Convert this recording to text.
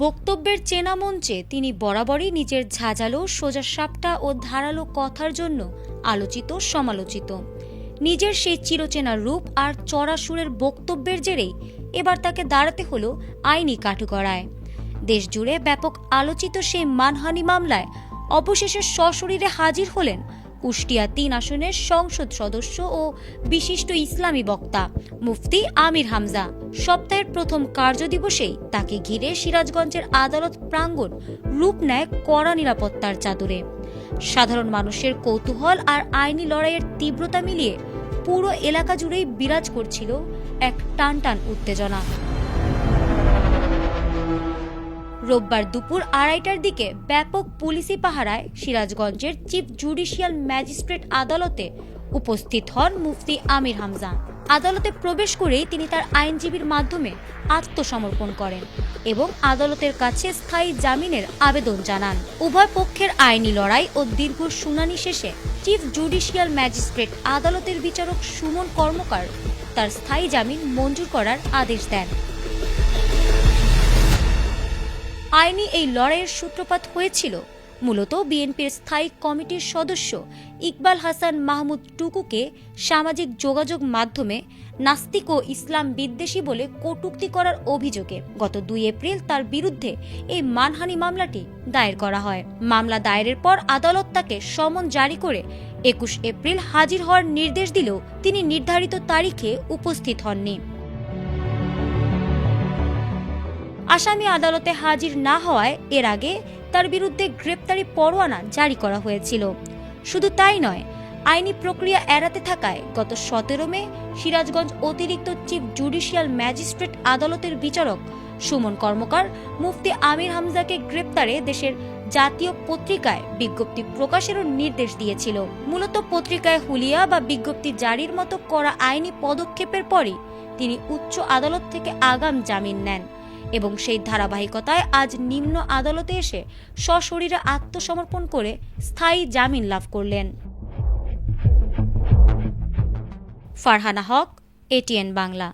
বক্তব্যের চেনা মঞ্চে তিনি বরাবরই নিজের ঝাঁঝালো, সোজা সাপটা ও ধারালো কথার জন্য আলোচিত, সমালোচিত। নিজের সেই চিরচেনা রূপ আর চড়া সুরের বক্তব্যের জেরেই এবার তাকে দাঁড়াতে হলো আইনি কাঠগড়ায়। দেশজুড়ে ব্যাপক আলোচিত সেই মানহানি মামলায় অবশেষে সশরীরে হাজির হলেন কুষ্টিয়া ৩ আসনের সংসদ সদস্য ও বিশিষ্ট ইসলামী বক্তা মুফতি আমির হামজা। সপ্তাহের প্রথম কার্যদিবসেই তাকে ঘিরে সিরাজগঞ্জের আদালত প্রাঙ্গণ রূপ নেয় কড়া নিরাপত্তার চাদরে। সাধারণ মানুষের কৌতূহল আর আইনি লড়াইয়ের তীব্রতা মিলিয়ে পুরো এলাকা জুড়েই বিরাজ করছিল এক টানটান উত্তেজনা। রোববার দুপুর ২:৩০টার দিকে ব্যাপক পুলিশি পাহারায় সিরাজগঞ্জের চিফ জুডিশিয়াল ম্যাজিস্ট্রেট আদালতে উপস্থিত হন মুফতি আমির হামজা। আদালতে প্রবেশ করেই তিনি তার আইনজীবীর মাধ্যমে আত্মসমর্পণ করেন এবং আদালতের কাছে স্থায়ী জামিনের আবেদন জানান। উভয় পক্ষের আইনি লড়াই ও দীর্ঘ শুনানি শেষে চিফ জুডিশিয়াল ম্যাজিস্ট্রেট আদালতের বিচারক সুমন কর্মকার তার স্থায়ী জামিন মঞ্জুর করার আদেশ দেন। আইনি এই লড়াইয়ের সূত্রপাত হয়েছিল মূলত বিএনপির স্থায়ী কমিটির সদস্য ইকবাল হাসান মাহমুদ টুকুকে সামাজিক যোগাযোগ মাধ্যমে নাস্তিক ও ইসলাম বিদ্বেষী বলে কটূক্তি করার অভিযোগে গত ২ এপ্রিল তার বিরুদ্ধে এই মানহানি মামলাটি দায়ের করা হয়। মামলা দায়েরের পর আদালত তাকে সমন জারি করে ২১ এপ্রিল হাজির হওয়ার নির্দেশ দিলেও তিনি নির্ধারিত তারিখে উপস্থিত হননি। আসামি আদালতে হাজির না হওয়ায় এর আগে তার বিরুদ্ধে গ্রেপ্তারি পরোয়ানা জারি করা হয়েছিল। শুধু তাই নয়, আইনি প্রক্রিয়া এড়াতে থাকায় গত ১৭ মে সিরাজগঞ্জ অতিরিক্ত চিফ জুডিশিয়াল ম্যাজিস্ট্রেট আদালতের বিচারক সুমন কর্মকার মুফতি আমির হামজাকে গ্রেপ্তারে দেশের জাতীয় পত্রিকায় বিজ্ঞপ্তি প্রকাশেরও নির্দেশ দিয়েছিল। মূলত পত্রিকায় হুলিয়া বা বিজ্ঞপ্তি জারির মতো করা আইনি পদক্ষেপের পরই তিনি উচ্চ আদালত থেকে আগাম জামিন নেন এবং সেই ধারাবাহিকতায় আজ নিম্ন আদালতে এসে সশরীরে আত্মসমর্পণ করে স্থায়ী জামিন লাভ করলেন। ফারহানা হক, এটিএন বাংলা।